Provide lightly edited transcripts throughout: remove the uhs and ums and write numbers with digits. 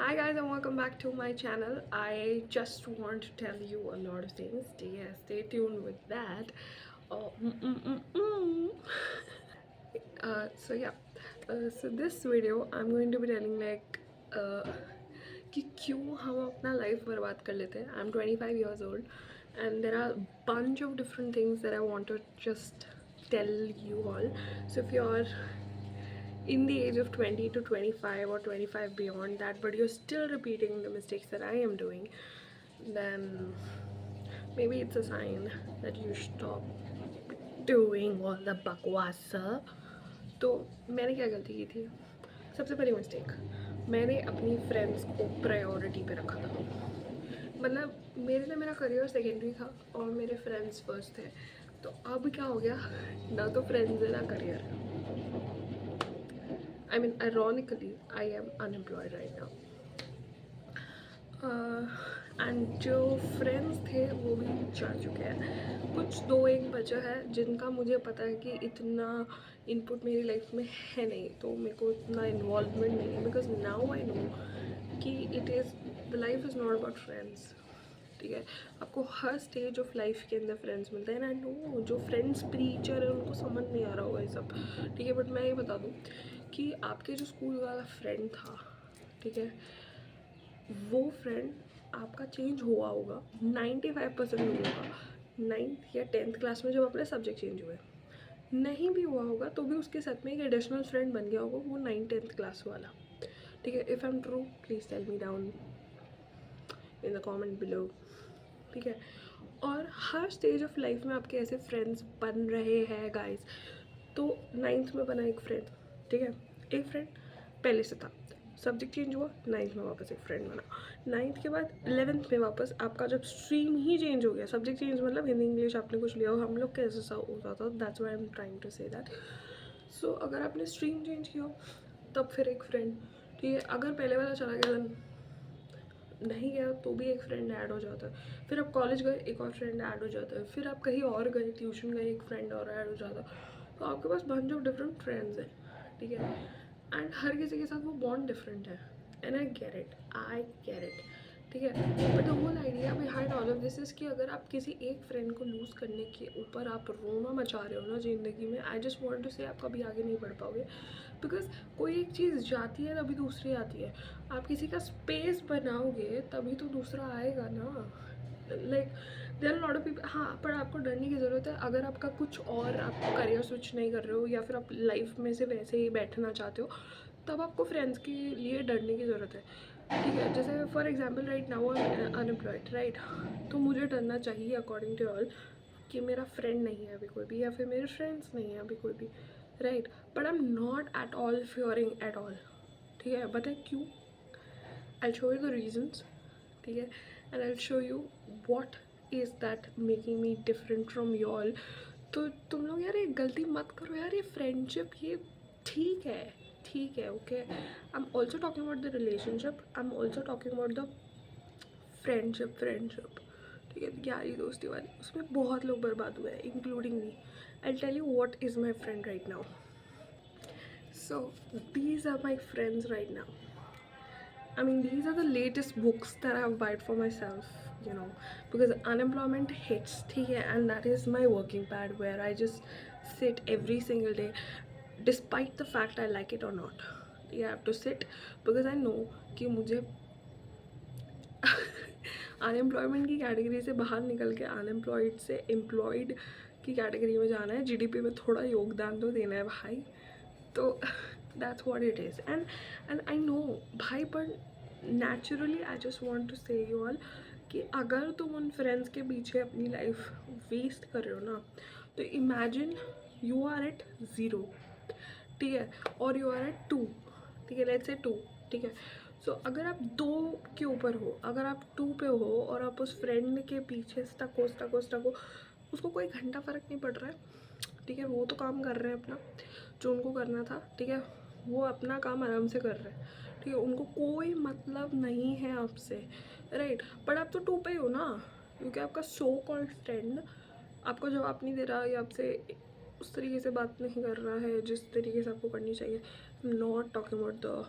Hi guys and welcome back to my channel. I just want to tell you a lot of things. Yeah, stay tuned with that. Oh, so yeah, so this video I'm going to be telling uh, कि क्यों हम अपना life बर्बाद कर लेते हैं. I'm 25 years old and there are a bunch of different things that I want to just tell you all. So if you're in the age of 20 to 25 or 25 beyond that but you're still repeating the mistakes that I am doing, then maybe it's a sign that you stop doing all the bakwas. तो मैंने क्या गलती की थी? सबसे पहली mistake, मैंने अपनी फ्रेंड्स को प्रायोरिटी पे रखा था. मतलब मेरे लिए मेरा करियर सेकेंडरी था और मेरे फ्रेंड्स फर्स्ट थे. तो अब क्या हो गया, ना तो फ्रेंड्स है ना career. I mean, ironically, I am unemployed right now. And जो फ्रेंड्स थे वो भी जा चुके हैं. कुछ दो एक बचा है जिनका मुझे पता है कि इतना इनपुट मेरी लाइफ में है नहीं, तो मेरे को इतना इन्वॉल्वमेंट नहीं है. बिकॉज नाउ आई नो कि it is the life is not about friends. ठीक है, आपको हर स्टेज ऑफ लाइफ के अंदर फ्रेंड्स मिलते हैं. एंड आई नो जो फ्रेंड्स प्रीचर है उनको समझ नहीं आ रहा होगा ये सब. ठीक है, बट मैं ये बता दूँ कि आपके जो स्कूल वाला फ्रेंड था, ठीक है, वो फ्रेंड आपका चेंज हुआ होगा 95% लोगों का. 9th या 10th क्लास में जब अपने सब्जेक्ट चेंज हुए, नहीं भी हुआ होगा तो भी उसके साथ में एक एडिशनल फ्रेंड बन गया होगा, वो 9th-10th क्लास वाला. ठीक है, if I am true please tell me down in the comment below. ठीक है, और हर स्टेज ऑफ लाइफ में आपके ऐसे फ्रेंड्स बन रहे हैं गाइस. तो 9th में बना एक फ्रेंड, ठीक है, एक फ्रेंड पहले से था, सब्जेक्ट चेंज हुआ, 9th में वापस एक फ्रेंड बना. 9th के बाद 11th में वापस आपका जब स्ट्रीम ही चेंज हो गया, सब्जेक्ट चेंज मतलब हिंदी इंग्लिश आपने कुछ लिया हो, हम लोग कैसे सा होता था, that's why I am trying to say that. So अगर आपने स्ट्रीम चेंज किया हो तब फिर एक फ्रेंड. ठीक है, अगर पहले वाला चला गया देन नहीं गया तो भी एक फ्रेंड ऐड हो जाता है. फिर आप कॉलेज गए, एक और फ्रेंड ऐड हो जाता है. फिर आप कहीं और गए, ट्यूशन गए, एक फ्रेंड और ऐड हो जाता है. तो आपके पास बंच ऑफ डिफरेंट फ्रेंड्स हैं. ठीक है, एंड हर किसी के साथ वो बॉन्ड डिफरेंट है. And I get it, I get it. ठीक है, but the whole idea behind all of this is कि अगर आप किसी एक फ्रेंड को लूज़ करने के ऊपर आप रोना मचा रहे हो ना ज़िंदगी में, आई जस्ट वॉन्ट टू से आप कभी आगे नहीं बढ़ पाओगे. बिकॉज कोई एक चीज़ जाती है तभी दूसरी आती है. आप किसी का स्पेस बनाओगे तभी तो दूसरा आएगा ना. Like there are lot of people. हाँ, पर आपको डरने की ज़रूरत है अगर आपका कुछ और, आप करियर स्विच नहीं कर रहे हो या फिर आप लाइफ में से वैसे ही बैठना चाहते हो, तब आपको फ्रेंड्स के लिए डरने की ज़रूरत है. ठीक है, जैसे for example right now I am unemployed, right. तो मुझे डरना चाहिए अकॉर्डिंग टू ऑल कि मेरा फ्रेंड नहीं है अभी कोई भी, या फिर मेरे फ्रेंड्स नहीं है अभी कोई भी, right. But I am not at all fearing at all. ठीक है, बताए क्यों? I show you the reasons. ठीक है, and I show you what is that making me different from you all. तो तुम लोग यार ये गलती मत करो यार. ये फ्रेंडशिप ये ठीक है, ठीक है, okay. I am also talking about the relationship, I am also talking about the friendship. ठीक है, यारी दोस्ती वाली, उसमें बहुत लोग बर्बाद हुए हैं including me. I tell you what is my friend right now. So these are my friends right now. I mean, these are the latest books that I have bought for myself, you know, because unemployment hits, ठीक है, and that is my working pad where I just sit every single day, despite the fact I like it or not. I have to sit because I know कि मुझे unemployment की category से बाहर निकल के unemployed से employed की category में जाना है. जीडीपी में थोड़ा योगदान तो देना है भाई. तो that's what it is. And I know भाई, पर naturally I just want to say you all कि अगर तुम उन फ्रेंड्स के पीछे अपनी लाइफ वेस्ट कर रहे हो ना, तो इमेजिन यू आर एट 0, ठीक है, और यू आर एट 2. ठीक है, लेट्स से 2. ठीक है, सो अगर आप 2 के ऊपर हो, अगर आप 2 पे हो और आप उस फ्रेंड के पीछे स्टक हो, उसको कोई घंटा फ़र्क नहीं पड़ रहा है. ठीक है, वो तो काम कर रहे हैं अपना जो उनको करना था. ठीक है, वो अपना काम आराम से कर रहे हैं. ठीक है, उनको कोई मतलब नहीं है आपसे, राइट. बट आप तो 2 पे ही हो ना, क्योंकि आपका सो कॉल्ड फ्रेंड आपको जवाब नहीं दे रहा या आपसे उस तरीके से बात नहीं कर रहा है जिस तरीके से आपको करनी चाहिए. Not talking about the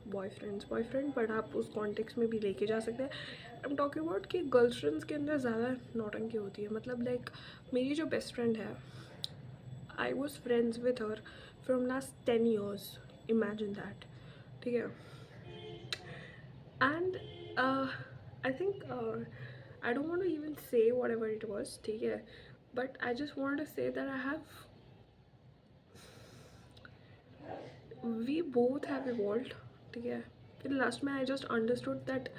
boyfriend but आप उस कॉन्टेक्स्ट में भी लेके जा सकते हैं. आई एम टॉकिंग अबाउट कि गर्लफ्रेंड्स के अंदर ज़्यादा नौटंकी होती है. मतलब लाइक मेरी जो बेस्ट फ्रेंड है, I was friends with her from last 10 years. Imagine that. ठीक है. And I think I don't want to even say whatever it was, ठीक है, but I just want to say that we both have evolved, ठीक है. फिर last में I just understood that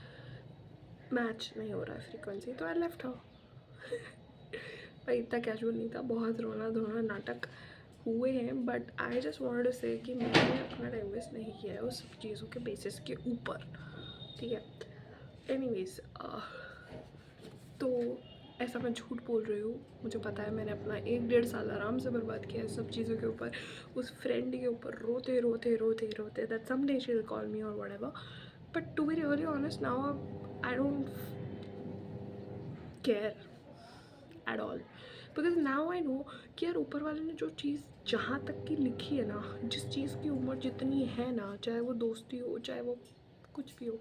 match नहीं हो रहा है फ्रीक्वेंसी, तो I left her. भाई इतना कैजुअल नहीं था, बहुत रोना धोना नाटक हुए हैं, but I just wanted to say कि मैंने अपना टाइम वेस्ट नहीं किया है उस सब चीज़ों के बेसिस के ऊपर, ठीक है. एनीवेज, तो ऐसा मैं झूठ बोल रही हूँ, मुझे पता है. मैंने अपना 1-1.5 साल आराम से बर्बाद किया है सब चीज़ों के ऊपर, उस फ्रेंड के ऊपर रोते रोते रोते रोते that some day she will call me और whatever. But to be really honest now I don't care at all, because now I know कि यार ऊपर वाले ने जो चीज़ जहाँ तक की लिखी है ना, जिस चीज़ की उम्र जितनी है ना, चाहे वो दोस्ती हो चाहे वो कुछ भी हो,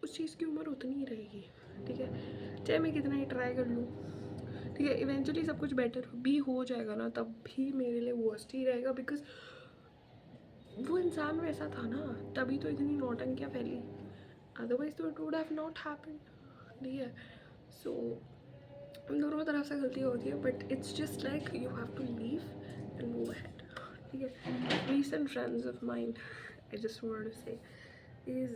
उस चीज़ की उम्र उतनी ही रहेगी, ठीक है. चाहे मैं कितना ही ट्राई कर लूँ, ठीक है, इवेंचुअली सब कुछ बेटर भी हो जाएगा ना, तब भी मेरे लिए वर्स्ट ही रहेगा, बिकॉज वो इंसान वैसा था ना, तभी तो इतनी नौटंकियाँ फैली. अदरवाइज तो it would have not happened, ठीक है. सो दोनों तरफ से गलती होती है, but it's just like you have to leave and move ahead, ठीक है. Recent friends of mine, I just want to say, is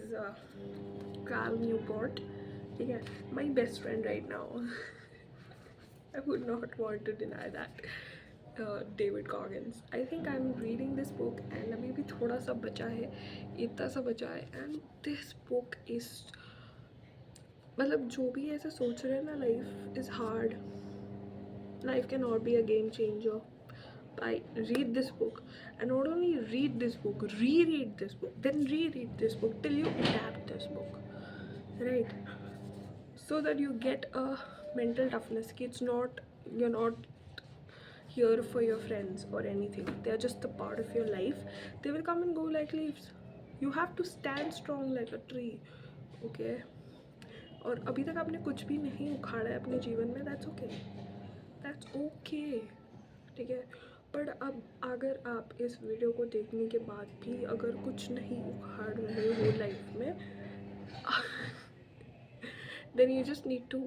Cal Newport, ठीक है, my best friend right now. I would not want to deny that. David Goggins. I think I'm reading this book and अभी भी थोड़ा सा बचा है, इतना सा बचा है, and this book is, मतलब जो भी ऐसे सोच रहे हैं ना, life is hard, life cannot be a game changer. I read this book, and not only read this book, reread this book, then reread this book till you adapt this book, right? So that you get a mental toughness. It's not, you're not here for your friends or anything, they are just a part of your life. They will come and go like leaves. You have to stand strong like a tree, okay? और अभी तक आपने कुछ भी नहीं उखाड़ा है अपने जीवन में, that's okay, that's okay, ठीक है. बट अब अगर आप इस वीडियो को देखने के बाद भी अगर कुछ नहीं उखाड़ रहे हो लाइफ में, then you just need to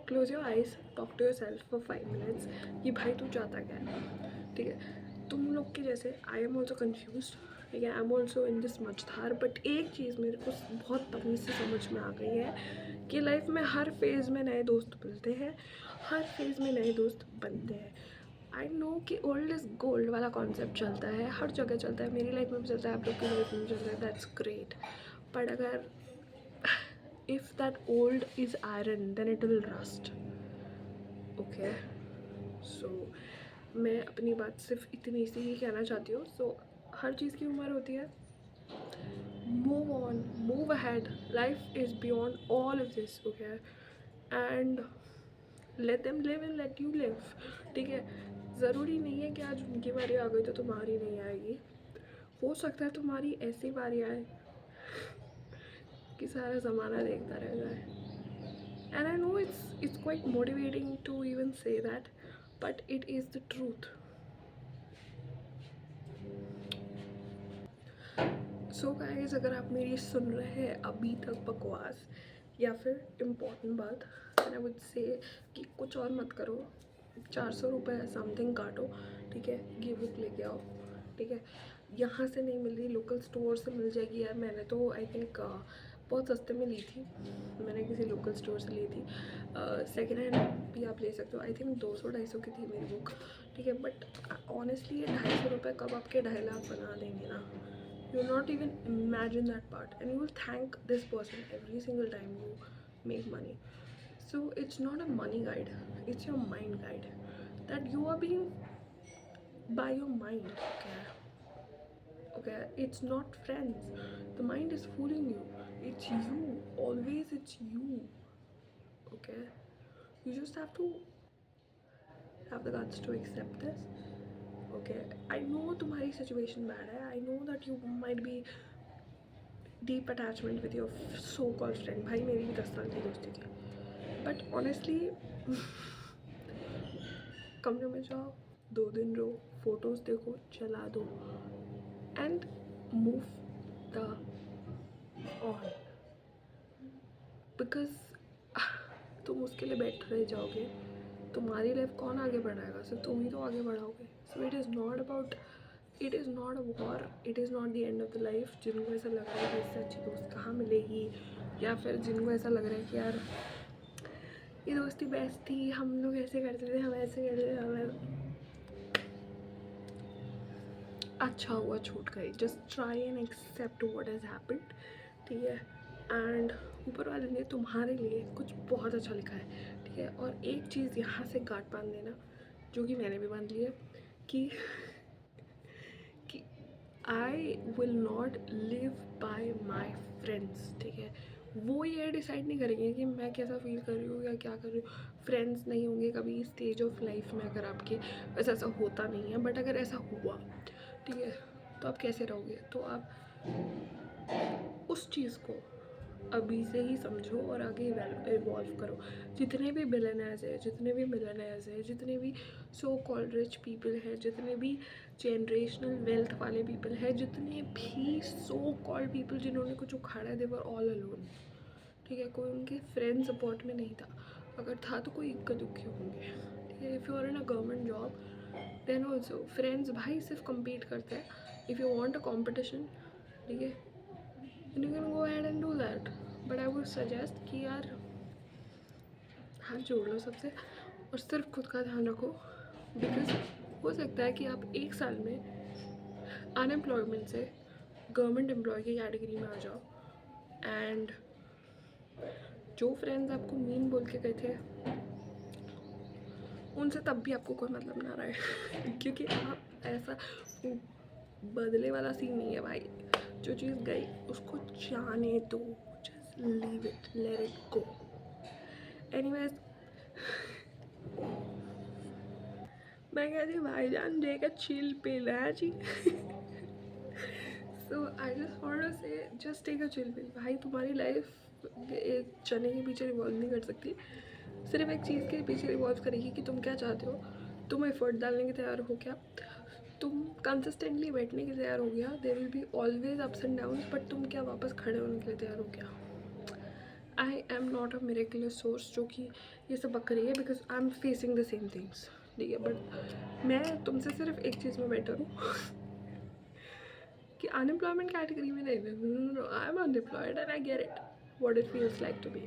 close your eyes, talk to yourself for 5 minutes कि भाई तू चाहता क्या है, ठीक है. तुम लोग के जैसे आई एम ऑल्सो कन्फ्यूज, ठीक है, I am also in this मझधार. बट एक चीज़ मेरे को बहुत तमीज़ से समझ में आ गई है कि लाइफ में हर फेज़ में नए दोस्त मिलते हैं, हर फेज़ में नए दोस्त बनते हैं. आई नो कि ओल्ड इज़ गोल्ड वाला कॉन्सेप्ट चलता है, हर जगह चलता है, मेरी लाइफ में भी चलता है, आप लोग की लाइफ में भी चलता है, दैट्स ग्रेट. बट अगर if that old is iron then it will rust, okay. So मैं अपनी बात सिर्फ इतनी सी ही कहना चाहती हूँ. सो हर चीज़ की उम्र होती है, move on, move ahead, life is beyond all of this, okay. And let them live and let you live, ठीक है. ज़रूरी नहीं है कि आज उनकी बारी आ गई तो तुम्हारी नहीं आएगी. हो सकता है तुम्हारी ऐसी बारी आए कि सारा ज़माना देखता रह जाए. And I know it's quite motivating to even say that, but it is the truth. So guys, अगर आप मेरी सुन रहे हैं अभी तक बकवास या फिर इम्पोर्टेंट बात, आई वुड से कि कुछ और मत करो, 400 रुपये समथिंग काटो, ठीक है, ये बुक लेके आओ, ठीक है. यहाँ से नहीं मिल रही, लोकल स्टोर से मिल जाएगी यार. मैंने तो आई थिंक बहुत सस्ते में ली थी, मैंने किसी लोकल स्टोर से ली थी. सेकेंड हैंड भी आप ले सकते हो. आई थिंक 200-250 की थी मेरी बुक, ठीक है. बट ऑनेस्टली ये 250 रुपये कब आपके 2.5 लाख बना देंगे ना. You will not even imagine that part, and you will thank this person every single time you make money. So it's not a money guide, it's your mind guide, that you are being by your mind, okay. It's not friends, the mind is fooling you, it's you, always it's you, okay. You just have to have the guts to accept this, okay. I know तुम्हारी situation bad है, I know that you might be deep attachment with your so called friend. भाई मेरी भी 10 साल की दोस्ती थी, but honestly कमरे में जाओ, 2 दिन रहो, फोटोज़ देखो, चला दो and move the on. Because तुम उसके लिए बैठ रह जाओगे, तुम्हारी लाइफ कौन आगे बढ़ाएगा? सिर्फ तुम ही तो आगे बढ़ाओगे. So it is not about, it is not a war, it is not the end of the life. जिनको ऐसा लग रहा है कि इससे अच्छी दोस्त कहाँ मिलेगी, या फिर जिनको ऐसा लग रहा है कि यार ये दोस्ती बेस्ट थी, हम लोग ऐसे करते थे, हम ऐसे करते थे, हमें अच्छा हुआ छूट गई. Just try and accept what has happened. ठीक है, एंड ऊपर वाले ने तुम्हारे लिए कुछ बहुत अच्छा लिखा है. ठीक है, और एक चीज़ यहाँ से गांठ बांध देना, जो कि मैंने भी बांध ली है, कि I will not live by my friends. ठीक है, वो ये डिसाइड नहीं करेंगे कि मैं कैसा फील कर रही हूँ या क्या कर रही हूँ. फ्रेंड्स नहीं होंगे कभी स्टेज ऑफ लाइफ में अगर आपके, वैसे ऐसा होता नहीं है, बट अगर ऐसा हुआ, ठीक है, तो आप कैसे रहोगे? तो आप उस चीज़ को अभी से ही समझो और आगे इवॉल्व करो. जितने भी बिलियनर्स हैं, जितने भी मिलियनर्स हैं, जितने भी सो कॉल्ड रिच पीपल हैं, जितने भी जनरेशनल वेल्थ वाले पीपल हैं, जितने भी सो कॉल्ड पीपल जिन्होंने कुछ उखाड़ा, दे वर ऑल अलोन. ठीक है, कोई उनके फ्रेंड सपोर्ट में नहीं था. अगर था तो कोई इक्का दुक्के होंगे. ठीक है, if you are in a government job then also friends भाई सिर्फ कम्पीट करते हैं. If you want a competition, ठीक है, you can go ahead and do that, but I would suggest कि यार हाथ जोड़ लो सबसे और सिर्फ खुद का ध्यान रखो. बिकॉज हो सकता है कि आप 1 साल में अनएम्प्लॉयमेंट से गवर्नमेंट एम्प्लॉय की कैटेगरी में आ जाओ, एंड जो फ्रेंड्स आपको मीन बोल के गए थे उनसे तब भी आपको कोई मतलब ना रहे क्योंकि आप ऐसा बदले वाला सीन नहीं है भाई. जो चीज़ गई उसको जाने दो, just leave it, let it go. Anyways, मैं कहती हूँ भाईजान देगा चिल पिल है जी. So I just want to say just take a chill pill. भाई तुम्हारी लाइफ एक चने के पीछे रिवॉल्व नहीं कर सकती, सिर्फ एक चीज़ के पीछे रिवॉल्व करेगी कि तुम क्या चाहते हो. तुम एफर्ट डालने के तैयार हो क्या? तुम कंसिस्टेंटली बैठने के तैयार हो गया? There will be always ups and downs, but तुम क्या वापस खड़े होने के लिए तैयार हो गया? I am not a miraculous source जो कि ये सब बक रही है, because I am facing the same things. ठीक है, बट मैं तुमसे सिर्फ एक चीज़ में बेटर हूँ कि अनएम्प्लॉयमेंट कैटेगरी में नहीं. I am unemployed and I get it what it feels like to be.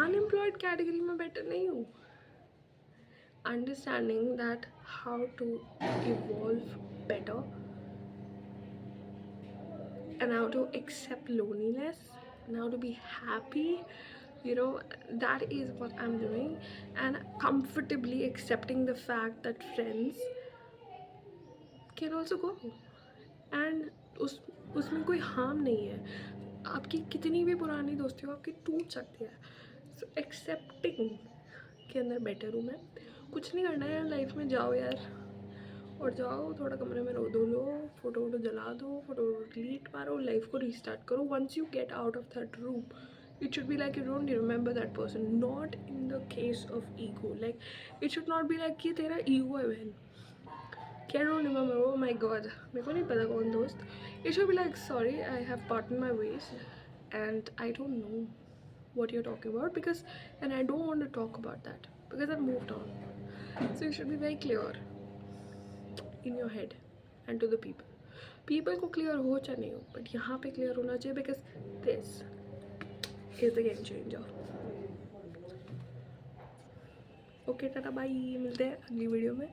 Unemployed category में बेटर नहीं हूँ. Understanding that how to evolve better and how to accept loneliness and how to be happy, you know, that is what I'm doing. And comfortably accepting the fact that friends can also go, and उसमें कोई harm नहीं है. आपकी कितनी भी पुरानी दोस्ती हो आपकी टूट सकती है. सो एक्सेप्टिंग के अंदर बेटर हूँ मैं. कुछ नहीं करना है यार लाइफ में, जाओ यार और जाओ थोड़ा कमरे में रो, धो लो, फोटो वोटो जला दो, फोटो डिलीट मारो, लाइफ को रीस्टार्ट करो. Once you get out of that room, it should be like you don't remember that person. Not in the case of ego, like it should not be like कि तेरा ego है बहन, can don't remember, oh my god मेरे को नहीं पता कौन दोस्त. It should be like sorry I have parted my ways and I don't know what you're talking about, because and I don't want to talk about that because I've moved on. So you should be very clear in your head and to the people को clear हो चाहे नहीं हो, but यहाँ पे clear होना चाहिए, because this is the game changer. Okay tata bye, मिलते हैं अगली वीडियो में.